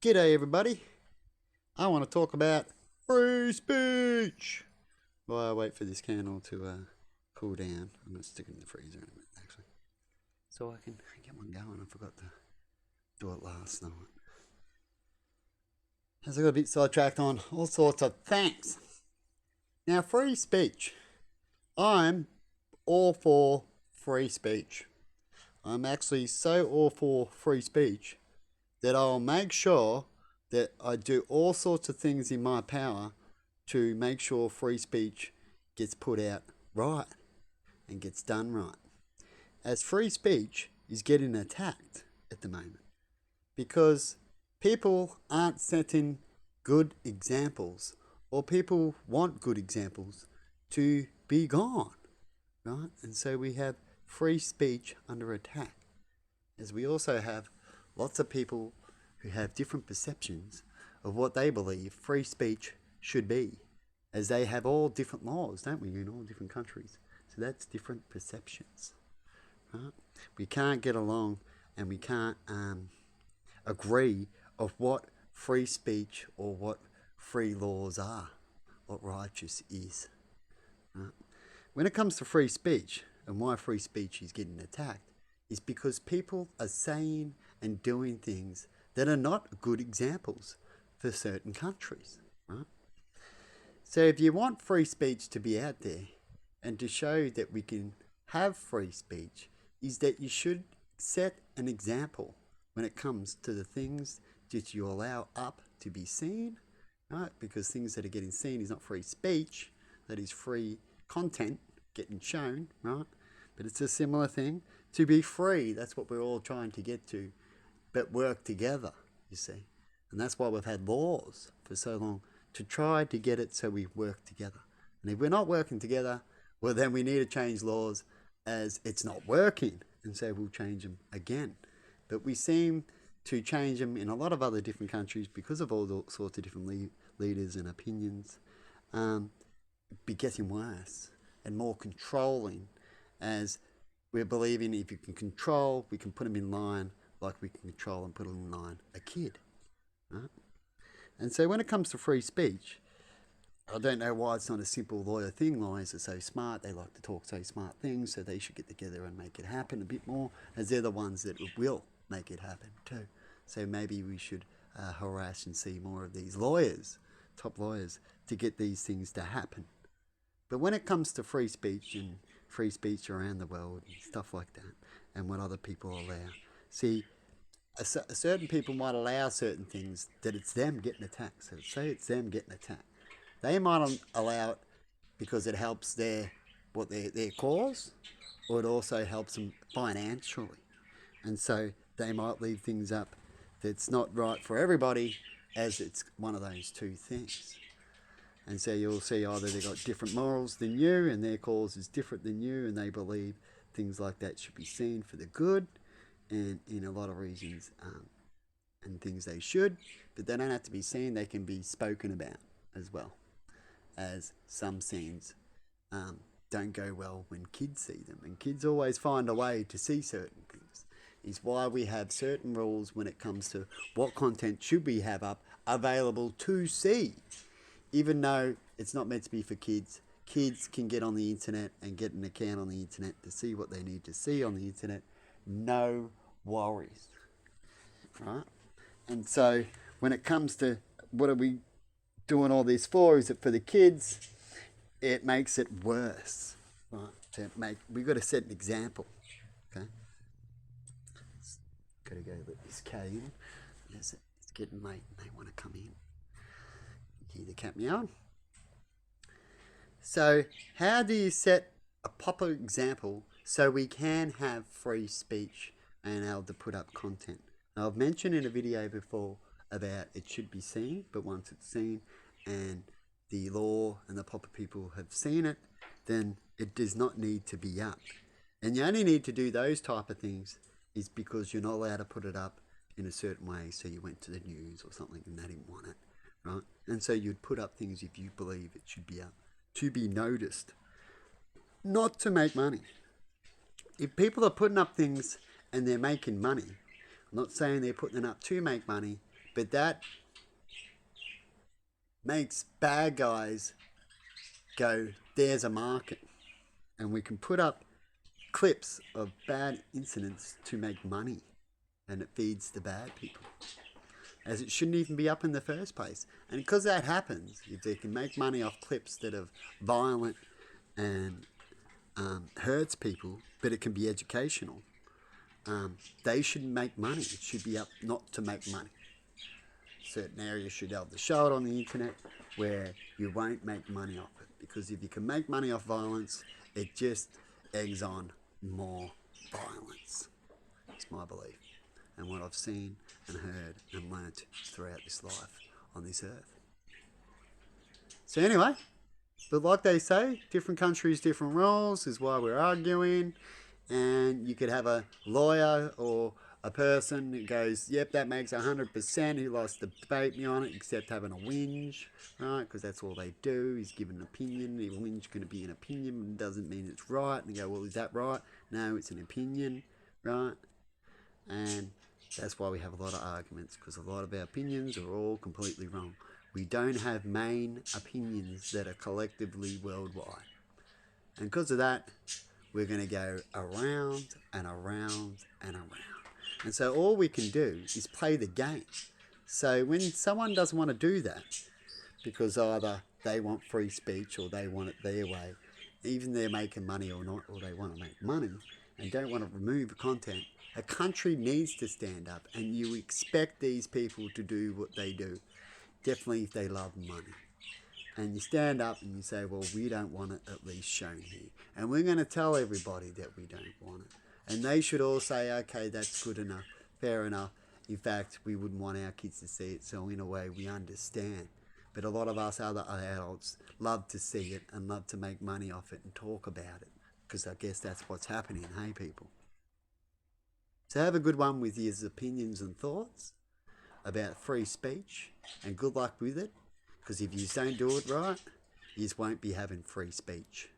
G'day everybody. I want to talk about free speech. While I wait for this candle to cool down, I'm going to stick it in the freezer in a minute actually. So I can get one going. I forgot to do it last night. As I got a bit sidetracked on all sorts of things. Now, free speech. I'm all for free speech. I'm actually so all for free speech that I'll make sure that I do all sorts of things in my power to make sure free speech gets put out right and gets done right. As free speech is getting attacked at the moment because people aren't setting good examples, or people want good examples to be gone, right? And so we have free speech under attack, as we also have lots of people who have different perceptions of what they believe free speech should be, as they have all different laws, don't we, in all different countries. So that's different perceptions, right? We can't get along and we can't agree of what free speech or what free laws are, what righteous is, right? When it comes to free speech and why free speech is getting attacked, is because people are saying and doing things that are not good examples for certain countries, right? So if you want free speech to be out there and to show that we can have free speech, is that you should set an example when it comes to the things that you allow up to be seen, right? Because things that are getting seen is not free speech, that is free content getting shown, right? But it's a similar thing. To be free, that's what we're all trying to get to, but work together, you see. And that's why we've had laws for so long, to try to get it so we work together. And if we're not working together, well, then we need to change laws, as it's not working, and so we'll change them again. But we seem to change them in a lot of other different countries because of all the sorts of different leaders and opinions, be getting worse and more controlling, as we're believing if you can control, we can put them in line like we can control and put in line a kid, right? And so when it comes to free speech, I don't know why it's not a simple lawyer thing. Lawyers are so smart, they like to talk so smart things, so they should get together and make it happen a bit more, as they're the ones that will make it happen too. So maybe we should harass and see more of these lawyers, top lawyers, to get these things to happen. But when it comes to free speech and free speech around the world and stuff like that, and what other people allow, see, certain people might allow certain things that it's them getting attacked. So say it's them getting attacked. They might allow it because it helps their cause, or it also helps them financially. And so they might leave things up that's not right for everybody, as it's one of those two things. And so you'll see either they've got different morals than you and their cause is different than you, and they believe things like that should be seen for the good, and in a lot of reasons, and things they should, but they don't have to be seen, they can be spoken about as well, as some scenes don't go well when kids see them, and kids always find a way to see certain things. Is why we have certain rules when it comes to what content should we have up available to see. Even though it's not meant to be for kids, kids can get on the internet and get an account on the internet to see what they need to see on the internet. No worries, right? And so when it comes to what are we doing all this for, is it for the kids? It makes it worse, right? We've got to set an example, okay? Got to go let this cat in. It's getting late and they want to come in. Hear the cat meow. So how do you set a proper example so we can have free speech and able to put up content? Now, I've mentioned in a video before about it should be seen, but once it's seen and the law and the proper people have seen it, then it does not need to be up. And you only need to do those type of things is because you're not allowed to put it up in a certain way. So you went to the news or something and they didn't want it, right? And so you'd put up things if you believe it should be up, to be noticed, not to make money. If people are putting up things and they're making money, I'm not saying they're putting it up to make money, But that makes bad guys go, there's a market. And we can put up clips of bad incidents to make money. And it feeds the bad people. As it shouldn't even be up in the first place. And because that happens, if they can make money off clips that are violent and hurts people, but it can be educational, they shouldn't make money. It should be up not to make money. Certain areas should have the show it on the internet where you won't make money off it. Because if you can make money off violence, it just eggs on more violence. It's my belief. And what I've seen and heard and learnt throughout this life on this earth. So anyway, but like they say, different countries, different rules is why we're arguing. And you could have a lawyer or a person who goes, yep, that makes 100%, who likes to debate me on it, except having a whinge, right? Because that's all they do, is give an opinion. A whinge is going to be an opinion, doesn't mean it's right. And they go, well, is that right? No, it's an opinion, right? And that's why we have a lot of arguments, because a lot of our opinions are all completely wrong. We don't have main opinions that are collectively worldwide. And because of that, we're going to go around and around and around. And so all we can do is play the game. So when someone doesn't want to do that, because either they want free speech or they want it their way, even they're making money or not, or they want to make money and don't want to remove the content, a country needs to stand up, and you expect these people to do what they do, definitely if they love money. And you stand up and you say, well, we don't want it at least shown here. And we're going to tell everybody that we don't want it. And they should all say, okay, that's good enough, fair enough. In fact, we wouldn't want our kids to see it, so in a way we understand. But a lot of us other adults love to see it and love to make money off it and talk about it. Because I guess that's what's happening, hey people? So have a good one with your opinions and thoughts about free speech, and good luck with it. Because if you don't do it right, you won't be having free speech.